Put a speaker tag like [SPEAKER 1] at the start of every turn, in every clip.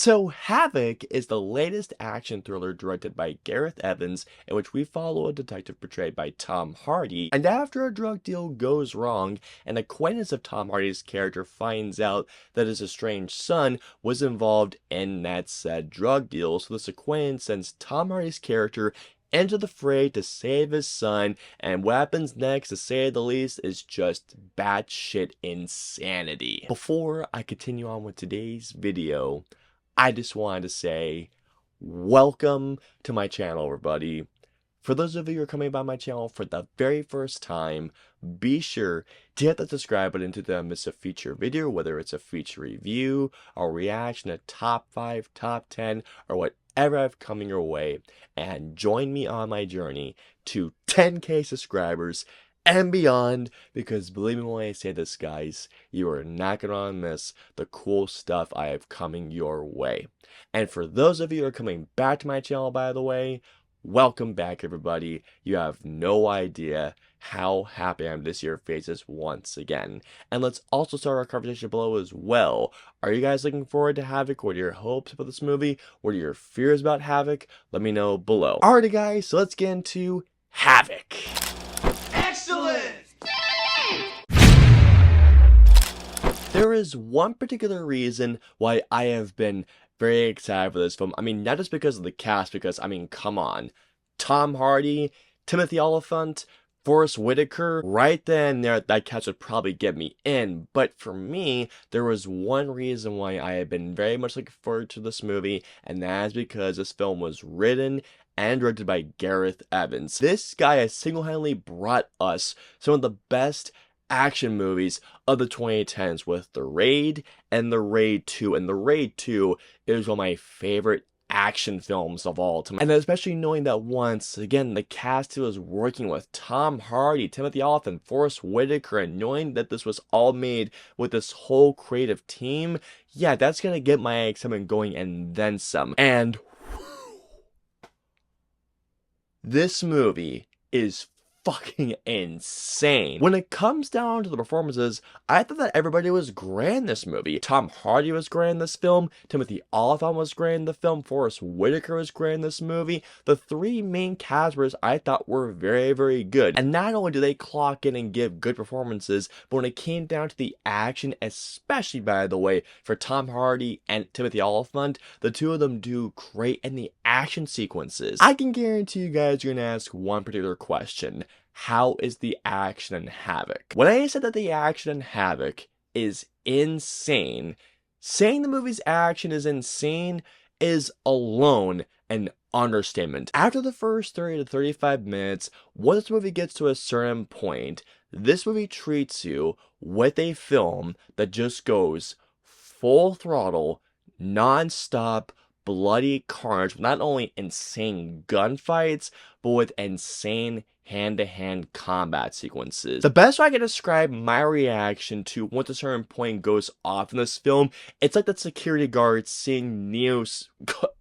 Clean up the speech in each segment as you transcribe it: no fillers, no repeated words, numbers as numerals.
[SPEAKER 1] So, Havoc is the latest action thriller directed by Gareth Evans, in which we follow a detective portrayed by Tom Hardy. And after a drug deal goes wrong, an acquaintance of Tom Hardy's character finds out that his estranged son was involved in that said drug deal. So this acquaintance sends Tom Hardy's character into the fray to save his son, and what happens next, to say the least, is just batshit insanity. Before I continue on with today's video, I just wanted to say, welcome to my channel, everybody. For those of you who are coming by my channel for the very first time, be sure to hit that subscribe button to not miss a feature video, whether it's a feature review, a reaction, a top 5, top 10, or whatever I have coming your way, and join me on my journey to 10K subscribers and beyond, because believe me when I say this, guys, you are not going to miss the cool stuff I have coming your way. And for those of you who are coming back to my channel, by the way, welcome back, everybody. You have no idea how happy I am to see your faces once again. And let's also start our conversation below as well. Are you guys looking forward to Havoc? What are your hopes for this movie? What are your fears about Havoc? Let me know below. Alrighty, guys, so let's get into Havoc.
[SPEAKER 2] Excellent!
[SPEAKER 1] There is one particular reason why I have been very excited for this film. I mean, not just because of the cast, because, I mean, come on. Tom Hardy, Timothy Olyphant, Forrest Whitaker, right then there, that cast would probably get me in. But for me, there was one reason why I have been very much looking forward to this movie, and that is because this film was written and directed by Gareth Evans. This guy has single-handedly brought us some of the best action movies of the 2010s with The Raid and The Raid 2. And The Raid 2 is one of my favorite action films of all time. And especially knowing that once again the cast who was working with Tom Hardy, Timothy Olyphant, Forrest Whitaker, and knowing that this was all made with this whole creative team, yeah, that's gonna get my excitement going and then some. And this movie is fucking insane. When it comes down to the performances, I thought that everybody was great in this movie. Tom Hardy was great in this film, Timothy Olyphant was great in the film, Forrest Whitaker was great in this movie. The three main cast members I thought were very, very good. And not only do they clock in and give good performances, but when it came down to the action, especially by the way, for Tom Hardy and Timothy Olyphant, the two of them do great in the action sequences. I can guarantee you guys are gonna ask one particular question. How is the action in Havoc? When I said that the action in Havoc is insane, saying the movie's action is insane is alone an understatement. After the first 30 to 35 minutes, once this movie gets to a certain point, this movie treats you with a film that just goes full throttle, non-stop, bloody carnage, not only insane gunfights, but with insane hand-to-hand combat sequences. The best way I can describe my reaction to once a certain point goes off in this film, it's like that security guard seeing Neo's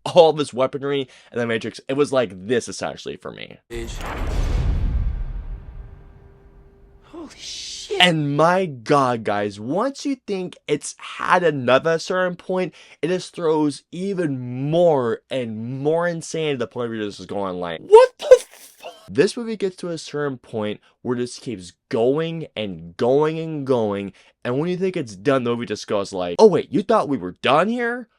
[SPEAKER 1] all of his weaponry in the Matrix. It was like this essentially for me.
[SPEAKER 2] Holy shit.
[SPEAKER 1] And my god, guys, once you think it's had another certain point, it just throws even more and more insane to the point where this is going like, what the fuck? This movie gets to a certain point where it just keeps going and going and going, and when you think it's done, the movie just goes like, oh wait, you thought we were done here?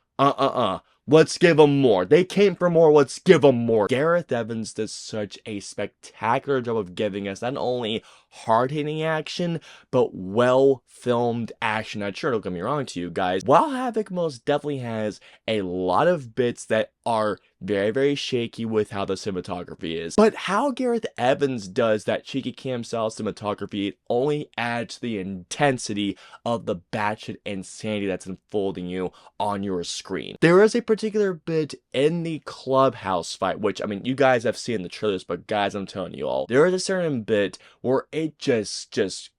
[SPEAKER 1] Let's give them more. They came for more. Let's give them more. Gareth Evans does such a spectacular job of giving us not only hard-hitting action, but well-filmed action. Now, sure, don't get me wrong to you guys. While Havoc most definitely has a lot of bits that are very, very shaky with how the cinematography is, but how Gareth Evans does that shaky cam style cinematography, it only adds to the intensity of the batshit insanity that's unfolding you on your screen. There is a particular bit in the clubhouse fight, which, I mean, you guys have seen the trailers, but guys, I'm telling you all, there is a certain bit where it just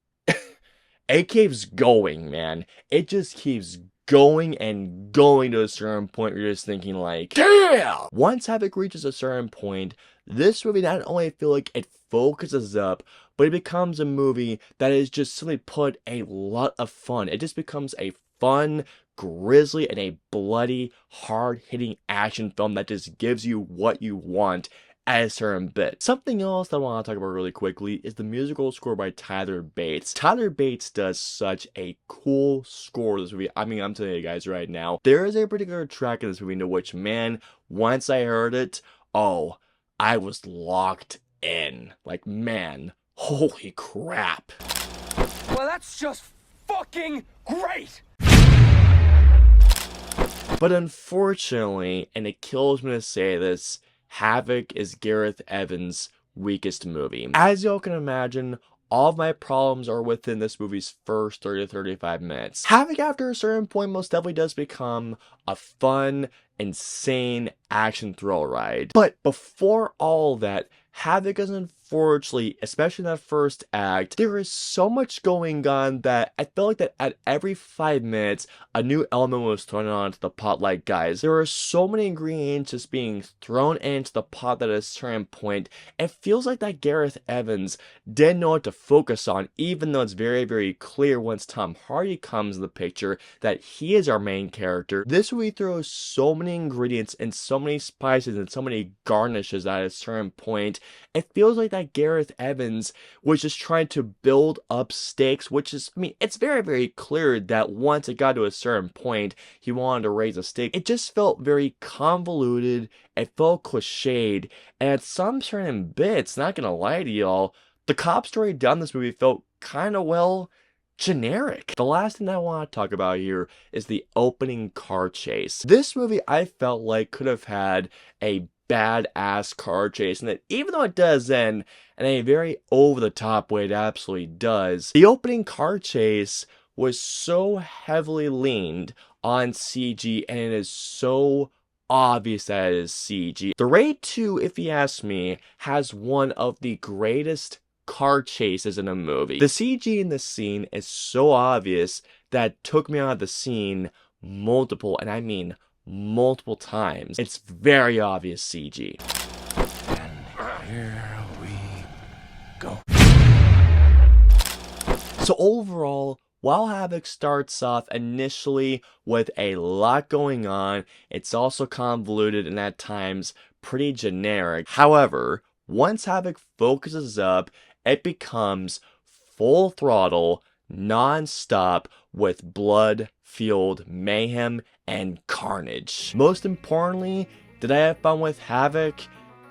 [SPEAKER 1] it keeps going, man. It just keeps going and going to a certain point where you're just thinking like, damn! Once Havoc reaches a certain point, this movie not only feel like it focuses up, but it becomes a movie that is just simply put a lot of fun. It just becomes a fun, grisly and a bloody, hard-hitting action film that just gives you what you want at a certain bit. Something else that I want to talk about really quickly is the musical score by Tyler Bates. Tyler Bates does such a cool score to this movie. I mean, I'm telling you guys right now, there is a particular track in this movie in which, man, once I heard it, oh, I was locked in. Like, man, holy crap.
[SPEAKER 2] Well, that's just fucking great!
[SPEAKER 1] But unfortunately, and it kills me to say this, Havoc is Gareth Evans' weakest movie. As y'all can imagine, all of my problems are within this movie's first 30 to 35 minutes. Havoc, after a certain point, most definitely does become a fun, insane action thrill ride. But before all that, Havoc is unfortunately, especially in that first act, there is so much going on that I feel like that at every 5 minutes, a new element was thrown onto the pot. Like, guys, there are so many ingredients just being thrown into the pot that at a certain point, it feels like that Gareth Evans didn't know what to focus on, even though it's very, very clear once Tom Hardy comes in the picture that he is our main character. This movie throws so many ingredients and so many spices and so many garnishes at a certain point. It feels like that Gareth Evans was just trying to build up stakes, which is, I mean, it's very, very clear that once it got to a certain point, he wanted to raise a stake. It just felt very convoluted, it felt cliched, and at some certain bits, not gonna lie to y'all, the cop story done this movie felt kind of, well, generic. The last thing I want to talk about here is the opening car chase. This movie, I felt like, could have had a badass car chase, and that even though it does end in a very over-the-top way, it absolutely does, the opening car chase was so heavily leaned on CG, and it is so obvious that it is CG. The Raid 2, if you ask me, has one of the greatest car chases in a movie. The CG in this scene is so obvious that it took me out of the scene multiple, and I mean multiple times. It's very obvious CG.
[SPEAKER 2] And here we go.
[SPEAKER 1] So overall, while Havoc starts off initially with a lot going on, it's also convoluted and at times pretty generic. However, once Havoc focuses up, it becomes full throttle, non-stop, with blood-fueled mayhem and carnage. Most importantly, did I have fun with Havoc?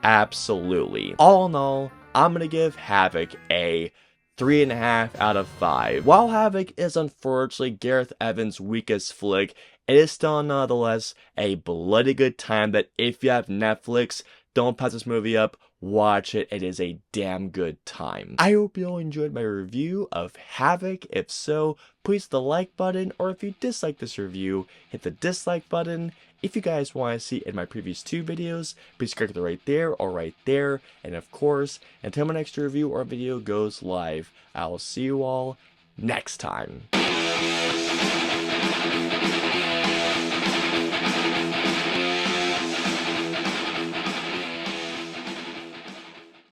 [SPEAKER 1] Absolutely. All in all, I'm gonna give Havoc a 3.5 out of 5. While Havoc is unfortunately Gareth Evans' weakest flick, it is still nonetheless a bloody good time that if you have Netflix, don't pass this movie up, watch it, it is a damn good time. I hope you all enjoyed my review of Havoc. If so, please hit the like button, or if you dislike this review, hit the dislike button. If you guys want to see in my previous 2 videos, please click the right there or right there. And of course, until my next review or video goes live, I will see you all next time.